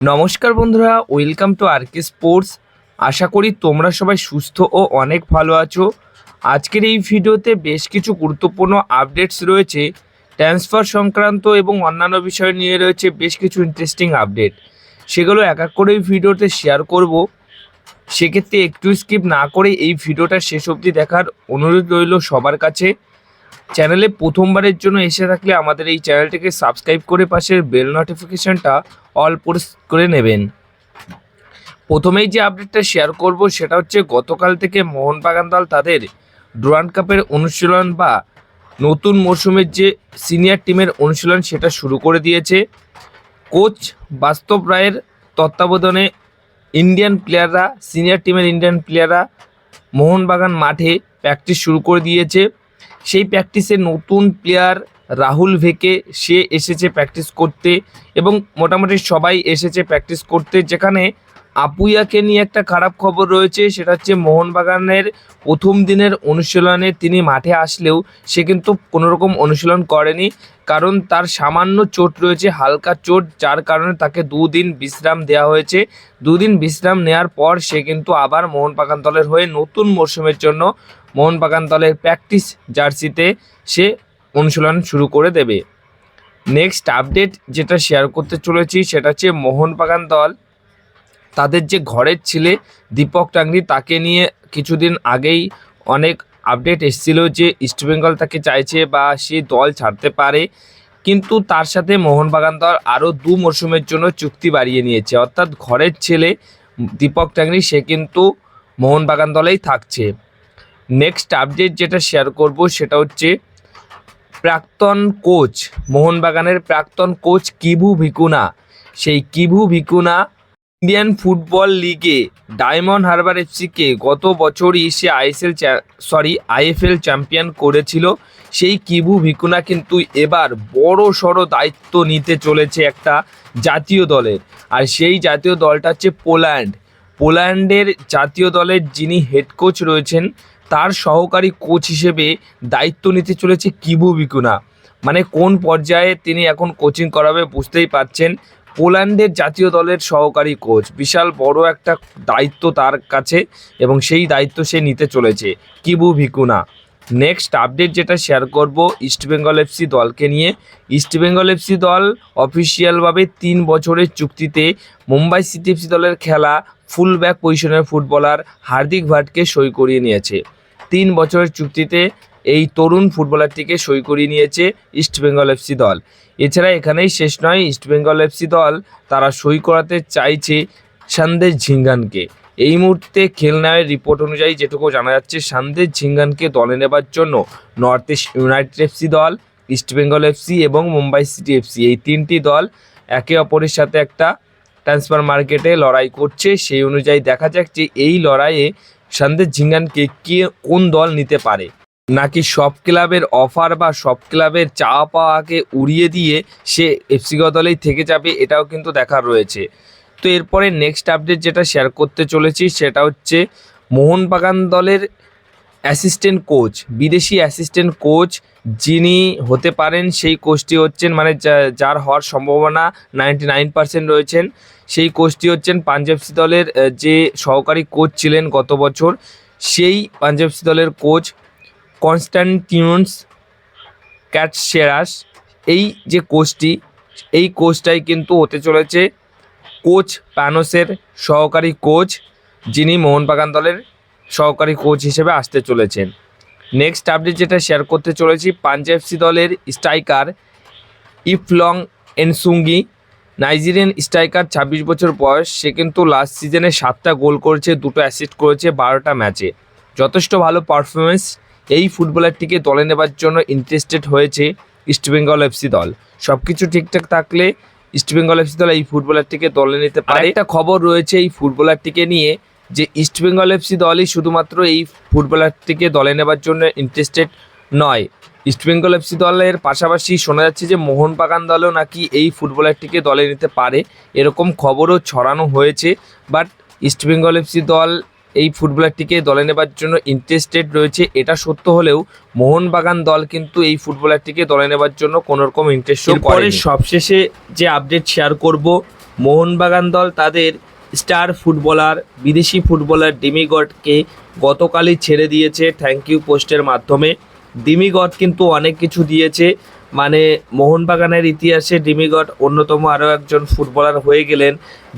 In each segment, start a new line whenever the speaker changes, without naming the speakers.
নমস্কার বন্ধুরা, welcome to আরকে sports. আশা করি তোমরা সবাই সুস্থ ও অনেক ভালো আছো। আজকের এই ভিডিওতে বেশ কিছু গুরুত্বপূর্ণ আপডেটস রয়েছে। ট্রান্সফার সংক্রান্ত এবং অন্যান্য বিষয় নিয়ে রয়েছে বেশ কিছু ইন্টারেস্টিং আপডেট। সেগুলো এক এক করে এই ভিডিওতে শেয়ার করব। সেক্ষেত্রে একটু স্কিপ না করে এই ভিডিওটা শেষ অবধি দেখার অনুরোধ রইল সবার কাছে। চ্যানেলে প্রথমবারের জন্য এসে থাকলে আমাদের এই চ্যানেলটিকে সাবস্ক্রাইব করে পাশের বেল নোটিফিকেশনটা অল প্রেস করে নেবেন। প্রথমেই যে আপডেটটা শেয়ার করব সেটা হচ্ছে গতকাল থেকে মোহনবাগান দল তাদের ডুরান্ড কাপের অনুশীলন বা নতুন মরশুমের যে সিনিয়র টিমের অনুশীলন সেটা শুরু করে দিয়েছে। কোচ বাস্তব রায়ের তত্ত্বাবধানে সিনিয়র টিমের ইন্ডিয়ান প্লেয়াররা মোহনবাগান মাঠে প্র্যাকটিস শুরু করে দিয়েছে। সেই প্র্যাকটিসে নতুন প্লেয়ার রাহুল ভেকে সে এসেছে প্র্যাকটিস করতে এবং মোটামুটি সবাই এসেছে প্র্যাকটিস করতে। যেখানে আপুইয়াকে নিয়ে একটা খারাপ খবর রয়েছে, সেটা হচ্ছে মোহনবাগানের প্রথম দিনের অনুশীলনে তিনি মাঠে আসলেও সে কিন্তু কোনোরকম অনুশীলন করেনি, কারণ তার সামান্য চোট রয়েছে, হালকা চোট, যার কারণে তাকে দুদিন বিশ্রাম দেওয়া হয়েছে। দুদিন বিশ্রাম নেওয়ার পর সে কিন্তু আবার মোহনবাগান দলের হয়ে নতুন মরশুমের জন্য মোহনবাগান দলের প্র্যাকটিস জার্সিতে সে অনুশীলন শুরু করে দেবে। নেক্সট আপডেট যেটা শেয়ার করতে চলেছি সেটা হচ্ছে মোহনবাগান দল তাদের যে ঘরের ছেলে দীপক টাংরি তাকে নিয়ে কিছুদিন আগেই অনেক আপডেট এসেছিল যে ইস্টবেঙ্গল তাকে চাইছে বা সে দল ছাড়তে পারে, কিন্তু তার সাথে মোহনবাগান দল আরও 2 মরশুমের জন্য চুক্তি বাড়িয়ে নিয়েছে। অর্থাৎ ঘরের ছেলে দীপক টাংরি সে কিন্তু মোহনবাগান দলেই থাকছে। নেক্সট আপডেট যেটা শেয়ার করব সেটা হচ্ছে প্রাক্তন কোচ, মোহনবাগানের প্রাক্তন কোচ কিভু ভিকুনা, সেই কিভু ভিকুনা ইন্ডিয়ান ফুটবল লিগে ডায়মন্ড হারবার এফসিকে গত বছরই সে আইএফএল চ্যাম্পিয়ন করেছিল। সেই কিভু ভিকুনা কিন্তু এবার বড় সড়ো দায়িত্ব নিতে চলেছে একটা জাতীয় দলের, আর সেই জাতীয় দলটা হচ্ছে পোল্যান্ডের জাতীয় দলের যিনি হেড কোচ রয়েছেন তার সহকারী কোচ হিসেবে দায়িত্ব নিতে চলেছে কিভু ভিকুনা। মানে কোন পর্যায়ে তিনি এখন কোচিং করাবে বুঝতেই পারছেন। পোল্যান্ডের জাতীয় দলের সহকারী কোচ, বিশাল বড় একটা দায়িত্ব তার কাছে এবং সেই দায়িত্ব সে নিতে চলেছে কিভু ভিকুনা। নেক্সট আপডেট যেটা শেয়ার করব ইস্টবেঙ্গল এফসি দলকে নিয়ে। ইস্টবেঙ্গল এফসি দল অফিসিয়ালভাবে 3 বছরের চুক্তিতে মুম্বাই সিটি এফসি দলের খেলা ফুল ব্যাক পজিশনের ফুটবলার হার্দিক ভাটকে সই করিয়ে নিয়েছে। 3 বছরের চুক্তিতে এই তরুণ ফুটবলারটিকে সই করিয়ে নিয়েছে ইস্টবেঙ্গল এফসি দল। এছাড়া এখানেই শেষ নয়, ইস্টবেঙ্গল এফসি দল তারা সই করাতে চাইছে সন্দেশ ঝিঙ্গানকে। এই মুহূর্তে খেলনায়ের রিপোর্ট অনুযায়ী যেটুকু জানা যাচ্ছে, সন্দেশ ঝিঙ্গানকে দলে নেবার জন্য নর্থ ইস্ট ইউনাইটেড এফসি দল, ইস্টবেঙ্গল এফসি এবং মুম্বাই সিটি এফসি এই 3টি দল একে অপরের সাথে একটা ট্রান্সফার মার্কেটে লড়াই করছে। সেই অনুযায়ী দেখা যাক যে এই লড়াইয়ে সন্দেশ ঝিঙ্গানকে কোন দল নিতে পারে, নাকি সব ক্লাবের অফার বা সব ক্লাবের চাওয়া পাওয়াকে উড়িয়ে দিয়ে সে এফসিগো দলেই থেকে যাবে, এটাও কিন্তু দেখার রয়েছে। তো এরপরে নেক্সট আপডেট যেটা শেয়ার করতে চলেছি সেটা হচ্ছে মোহনবাগান দলের অ্যাসিস্ট্যান্ট কোচ, বিদেশি অ্যাসিস্ট্যান্ট কোচ যিনি হতে পারেন সেই কোচটি হচ্ছেন, মানে যার হওয়ার সম্ভাবনা 99% রয়েছেন, সেই কোচটি হচ্ছেন পাঞ্জাব এফসি দলের যে সহকারী কোচ ছিলেন গত বছর, সেই পাঞ্জাব এফসি দলের কোচ কনস্ট্যান্টিনোস ক্যাটসেরাস। এই যে কোচটি, এই কোচটাই কিন্তু হতে চলেছে কোচ প্যানোসের সহকারী কোচ, যিনি মোহনবাগান দলের সহকারী কোচ হিসেবে আসতে চলেছেন। নেক্সট আপডেট যেটা শেয়ার করতে চলেছি পাঞ্জাব এফসি দলের স্ট্রাইকার ইফলং এনসুঙ্গি, নাইজেরিয়ান স্ট্রাইকার, 26 বছর বয়স, সে কিন্তু লাস্ট সিজনে 7টা গোল করেছে, 2টো অ্যাসিস্ট করেছে 12টা ম্যাচে, যথেষ্ট ভালো পারফরমেন্স। এই ফুটবলারটিকে দলে নেবার জন্য ইন্টারেস্টেড হয়েছে ইস্টবেঙ্গল এফসি দল। সব কিছু ঠিকঠাক থাকলে ইস্টবেঙ্গল এফসি দল এই ফুটবলারটিকে দলে নিতে পারে। একটা খবর রয়েছে এই ফুটবলারটিকে নিয়ে যে ইস্টবেঙ্গল এফসি দলই শুধুমাত্র এই ফুটবলারটিকে দলে নেবার জন্য ইন্টারেস্টেড নয়, ইস্টবেঙ্গল এফসি দলের পাশাপাশি শোনা যাচ্ছে যে মোহনবাগান দলও নাকি এই ফুটবলারটিকে দলে নিতে পারে, এরকম খবরও ছড়ানো হয়েছে। বাট ইস্টবেঙ্গল এফসি দল এই ফুটবলারটিকে দলে নেবার জন্য ইন্টারেস্টেড রয়েছে এটা সত্য হলেও মোহনবাগান দল কিন্তু এই ফুটবলারটিকে দলে নেবার জন্য কোনো রকম ইন্টারেস্ট শো করেনি। সবশেষে যে আপডেট শেয়ার করব মোহনবাগান দল তাদের স্টার ফুটবলার বিদেশি ফুটবলার ডিমিগডকে গতকালই ছেড়ে দিয়েছে থ্যাংক ইউ পোস্টের মাধ্যমে। ডিমিগড কিন্তু অনেক কিছু দিয়েছে, মানে মোহনবাগানের ইতিহাসে ডিমিগড অন্যতম আরও একজন ফুটবলার হয়ে গেলেন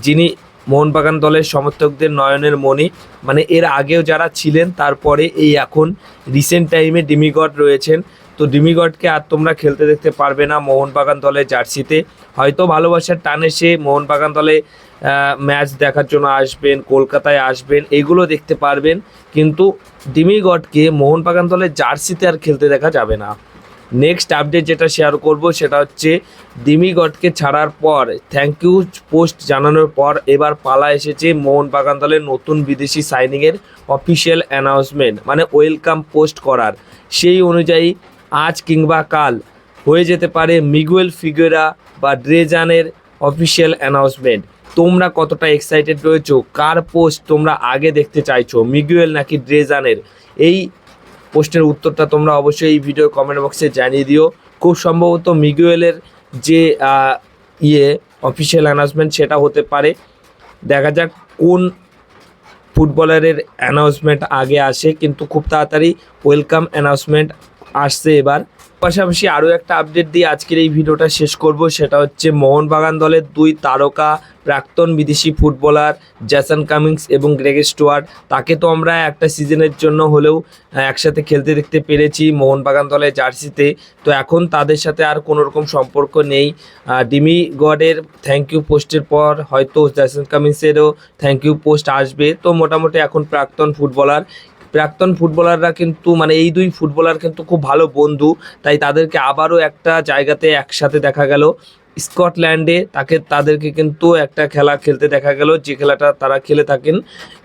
যিনি মোহনবাগান দলের সমর্থকদের নয়নের মণি। মানে এর আগেও যারা ছিলেন তারপরে এই এখন রিসেন্ট টাইমে ডিমিগড রয়েছেন। তো ডিমিগডকে আর তোমরা খেলতে দেখতে পারবে না মোহনবাগান দলের জার্সিতে। হয়তো ভালোবাসার টানে সে মোহনবাগান দলে ম্যাচ দেখার জন্য আসবেন, কলকাতায় আসবেন, এগুলো দেখতে পারবেন, কিন্তু ডিমিগডকে মোহনবাগান দলের জার্সিতে আর খেলতে দেখা যাবে না। নেক্সট আপডেট যেটা শেয়ার করব সেটা হচ্ছে ডিমিগডকে ছাড়ার পর থ্যাংক ইউ পোস্ট জানানোর পর এবার পালা এসেছে মোহনবাগান দলের নতুন বিদেশি সাইনিংয়ের অফিসিয়াল অ্যানাউন্সমেন্ট, মানে ওয়েলকাম পোস্ট করার। সেই অনুযায়ী আজ কিংবা কাল হয়ে যেতে পারে মিগুয়েল ফিগুয়েরা বা ড্রেজানের অফিসিয়াল অ্যানাউন্সমেন্ট। তোমরা কতটা এক্সাইটেড রয়েছো? কার পোস্ট তোমরা আগে দেখতে চাইছো, মিগুয়েল নাকি ড্রেজানের? এই পোস্টের উত্তরটা তোমরা অবশ্যই এই ভিডিওর কমেন্ট বক্সে জানিয়ে দিও। খুব সম্ভবত মিগুয়েলের যে অফিসিয়াল অ্যানাউন্সমেন্ট সেটা হতে পারে। দেখা যাক কোন ফুটবলারের অ্যানাউন্সমেন্ট আগে আসে, কিন্তু খুব তাড়াতাড়ি ওয়েলকাম অ্যানাউন্সমেন্ট আসছে এবার। পাশাপাশি আরও একটা আপডেট দিয়ে আজকের এই ভিডিওটা শেষ করব, সেটা হচ্ছে মোহনবাগান দলের দুই তারকা প্রাক্তন বিদেশি ফুটবলার জেসন কামিংস এবং গ্রেগ স্টুয়ার্ট, তাকে তো আমরা একটা সিজনের জন্য হলেও একসাথে খেলতে দেখতে পেরেছি মোহনবাগান দলের জার্সিতে। তো এখন তাদের সাথে আর কোনো রকম সম্পর্ক নেই। ডিমিগডের থ্যাংক ইউ পোস্টের পর হয়তো জেসন কামিংসেরও থ্যাংক ইউ পোস্ট আসবে। তো মোটামুটি এখন প্রাক্তন ফুটবলাররা কিন্তু মানে এই দুই ফুটবলার কিন্তু খুব ভালো বন্ধু, তাই তাদেরকে আবারও একটা জায়গাতে একসাথে দেখা গেল স্কটল্যান্ডে। তাদেরকে কিন্তু একটা খেলা খেলতে দেখা গেল, যে খেলাটা তারা খেলে থাকেন।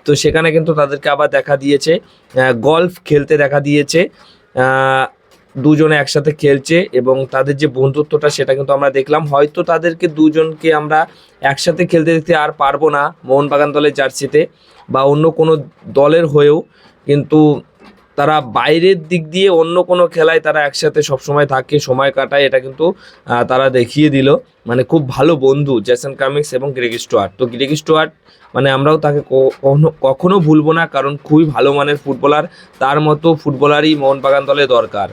তো সেখানে কিন্তু তাদেরকে আবার দেখা দিয়েছে গলফ খেলতে দেখা দিয়েছে। দুজনে একসাথে খেলছে এবং তাদের যে বন্ধুত্বটা সেটা কিন্তু আমরা দেখলাম। হয়তো তাদেরকে দুজনকে আমরা একসাথে খেলতে দেখতে আর পারবো না মোহনবাগান দলের জার্সিতে বা অন্য কোনো দলের হয়েও, কিন্তু তারা বাইরের দিক দিয়ে অন্য কোনো খেলায় তারা একসাথে সবসময় থাকে, সময় কাটায়, এটা কিন্তু তারা দেখিয়ে দিল। মানে খুব ভালো বন্ধু জেসন কামিংস এবং গ্রেগ স্টুয়ার্ট। তো গ্রেগ স্টুয়ার্ট মানে আমরাও তাকে কখনো ভুলবো না, কারণ খুবই ভালো মানের ফুটবলার। তার মতো ফুটবলারই মোহনবাগান দলে দরকার।